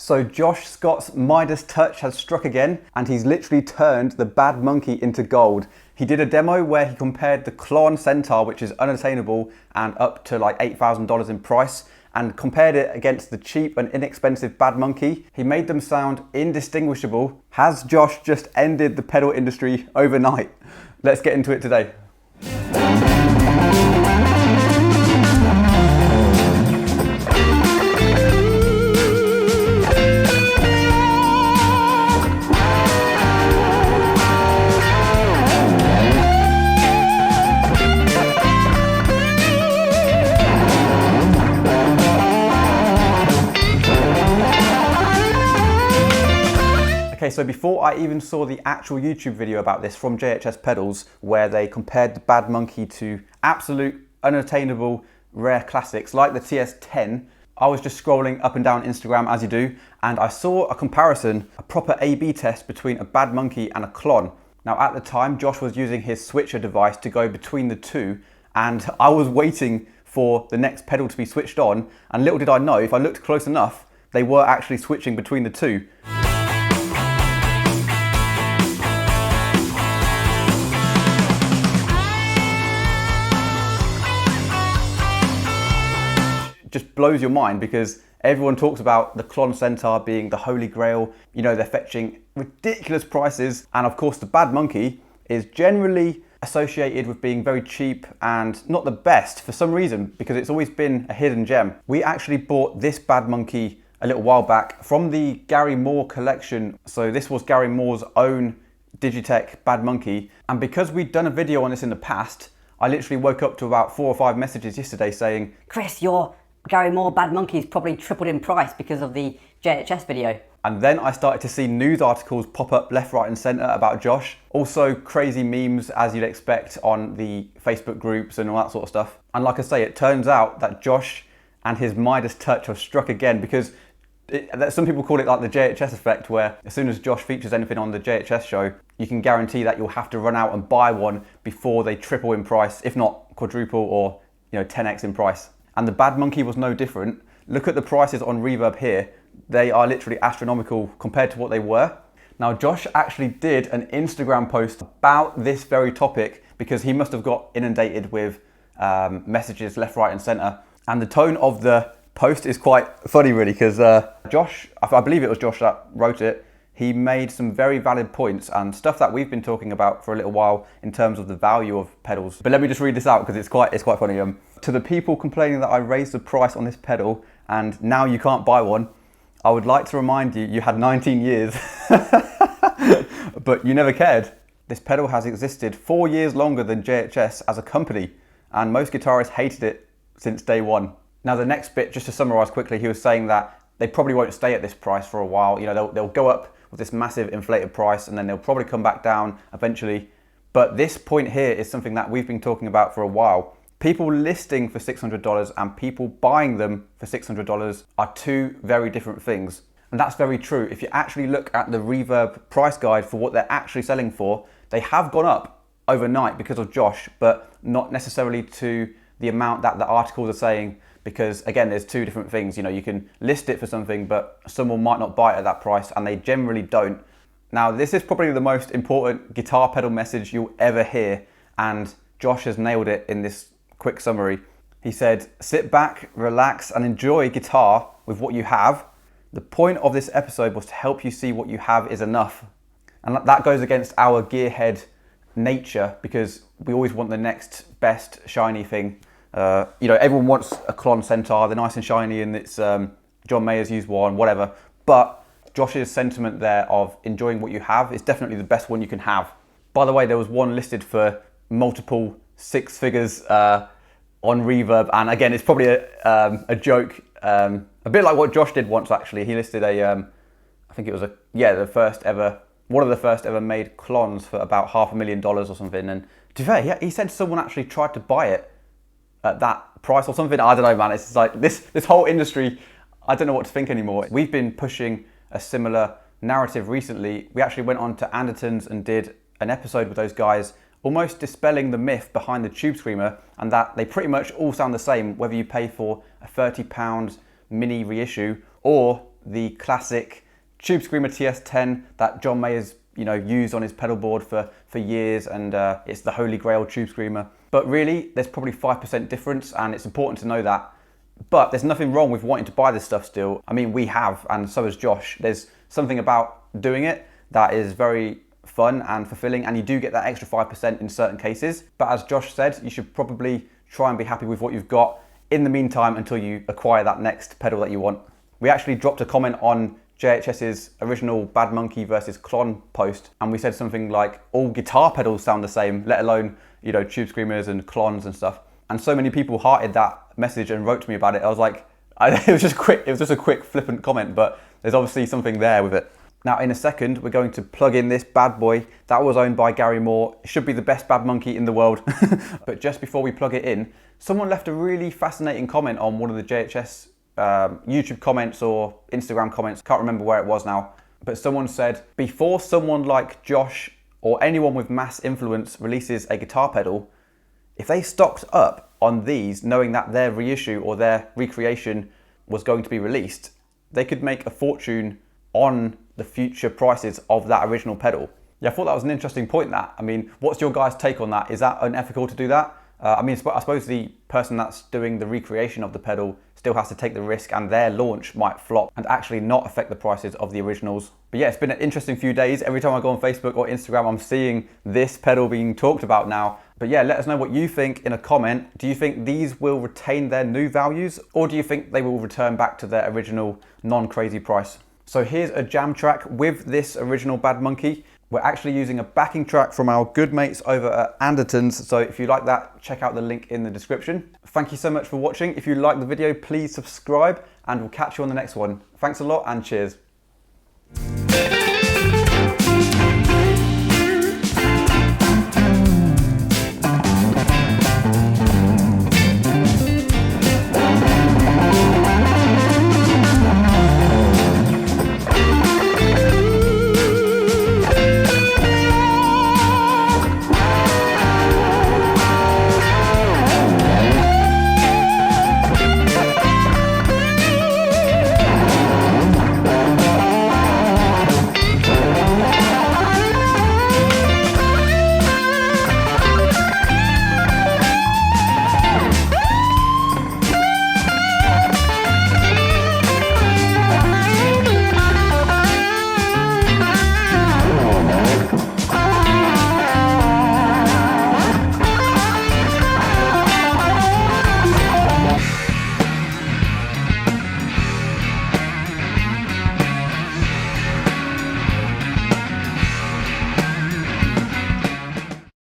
So Josh Scott's Midas touch has struck again, and he's literally turned the bad monkey into gold. He did a demo where he compared the Klon Centaur, which is unattainable and up to like $8,000 in price, and compared it against the cheap and inexpensive bad monkey. He made them sound indistinguishable. Has Josh just ended the pedal industry overnight? Let's get into it today. Okay, so before I even saw the actual YouTube video about this from JHS Pedals, where they compared the bad monkey to absolute unattainable rare classics like the TS10, I was just scrolling up and down Instagram as you do, and I saw a comparison, a proper A/B test between a bad monkey and a Klon. Now at the time, Josh was using his switcher device to go between the two, and I was waiting for the next pedal to be switched on, and little did I know, if I looked close enough, they were actually switching between the two. Just blows your mind because everyone talks about the Klon Centaur being the holy grail. You know, they're fetching ridiculous prices, and of course the bad monkey is generally associated with being very cheap and not the best for some reason, because it's always been a hidden gem. We actually bought this bad monkey a little while back from the Gary Moore collection. So this was Gary Moore's own Digitech bad monkey, and because we'd done a video on this in the past, I literally woke up to about 4 or 5 messages yesterday saying, "Chris, your Gary Moore bad monkey's probably tripled in price because of the JHS video." And then I started to see news articles pop up left, right and centre about Josh. Also crazy memes as you'd expect on the Facebook groups and all that sort of stuff. And like I say, it turns out that Josh and his Midas touch have struck again, because some people call it like the JHS effect, where as soon as Josh features anything on the JHS show, you can guarantee that you'll have to run out and buy one before they triple in price, if not quadruple or 10x in price. And the bad monkey was no different. Look at the prices on Reverb here. They are literally astronomical compared to what they were. Now Josh actually did an Instagram post about this very topic because he must have got inundated with messages left, right and centre. And the tone of the post is quite funny really, because Josh, I believe it was Josh that wrote it, he made some very valid points and stuff that we've been talking about for a little while in terms of the value of pedals. But let me just read this out because it's quite funny. To the people complaining that I raised the price on this pedal and now you can't buy one, I would like to remind you, you had 19 years, but you never cared. This pedal has existed 4 years longer than JHS as a company, and most guitarists hated it since day one. Now the next bit, just to summarise quickly, he was saying that they probably won't stay at this price for a while. They'll go up with this massive inflated price and then they'll probably come back down eventually. But this point here is something that we've been talking about for a while. People listing for $600 and people buying them for $600 are two very different things. And that's very true. If you actually look at the Reverb price guide for what they're actually selling for, they have gone up overnight because of Josh, but not necessarily to the amount that the articles are saying, because again, there's two different things. You can list it for something, but someone might not buy it at that price, and they generally don't. Now, this is probably the most important guitar pedal message you'll ever hear, and Josh has nailed it in this quick summary. He said, "Sit back, relax, and enjoy guitar with what you have. The point of this episode was to help you see what you have is enough." And that goes against our gearhead nature, because we always want the next best shiny thing. Everyone wants a Klon Centaur, they're nice and shiny, and it's John Mayer's used one, whatever. But Josh's sentiment there of enjoying what you have is definitely the best one you can have. By the way, there was one listed for multiple 6 figures on Reverb, and again, it's probably a joke, a bit like what Josh did once actually. He listed I think it was one of the first ever made Klons for about $500,000 or something. And to be fair, he said someone actually tried to buy it at that price or something. I don't know, man. It's just like this whole industry, I don't know what to think anymore. We've been pushing a similar narrative recently. We actually went on to Anderton's and did an episode with those guys, almost dispelling the myth behind the Tube Screamer, and that they pretty much all sound the same, whether you pay for a £30 mini reissue or the classic Tube Screamer TS10 that John May has used on his pedal board for years, and it's the holy grail Tube Screamer. But really, there's probably 5% difference, and it's important to know that. But there's nothing wrong with wanting to buy this stuff still. I mean, we have, and so has Josh. There's something about doing it that is very fun and fulfilling, and you do get that extra 5% in certain cases. But as Josh said, you should probably try and be happy with what you've got in the meantime until you acquire that next pedal that you want. We actually dropped a comment on JHS's original Bad Monkey versus Klon post, and we said something like, all guitar pedals sound the same, let alone, Tube Screamers and Klons and stuff. And so many people hearted that message and wrote to me about it. I was like, it was just a quick flippant comment, but there's obviously something there with it. Now, in a second, we're going to plug in this bad boy that was owned by Gary Moore. It should be the best Bad Monkey in the world. But just before we plug it in, someone left a really fascinating comment on one of the JHS YouTube comments or Instagram comments. Can't remember where it was now. But someone said, before someone like Josh or anyone with mass influence releases a guitar pedal, if they stocked up on these, knowing that their reissue or their recreation was going to be released, they could make a fortune on the future prices of that original pedal. Yeah, I thought that was an interesting point, that. I mean, what's your guys' take on that? Is that unethical to do that? I mean, I suppose the person that's doing the recreation of the pedal still has to take the risk, and their launch might flop and actually not affect the prices of the originals. But yeah, it's been an interesting few days. Every time I go on Facebook or Instagram, I'm seeing this pedal being talked about now. But yeah, let us know what you think in a comment. Do you think these will retain their new values, or do you think they will return back to their original non-crazy price? So here's a jam track with this original Bad Monkey. We're actually using a backing track from our good mates over at Anderton's. So if you like that, check out the link in the description. Thank you so much for watching. If you like the video, please subscribe, and we'll catch you on the next one. Thanks a lot, and cheers.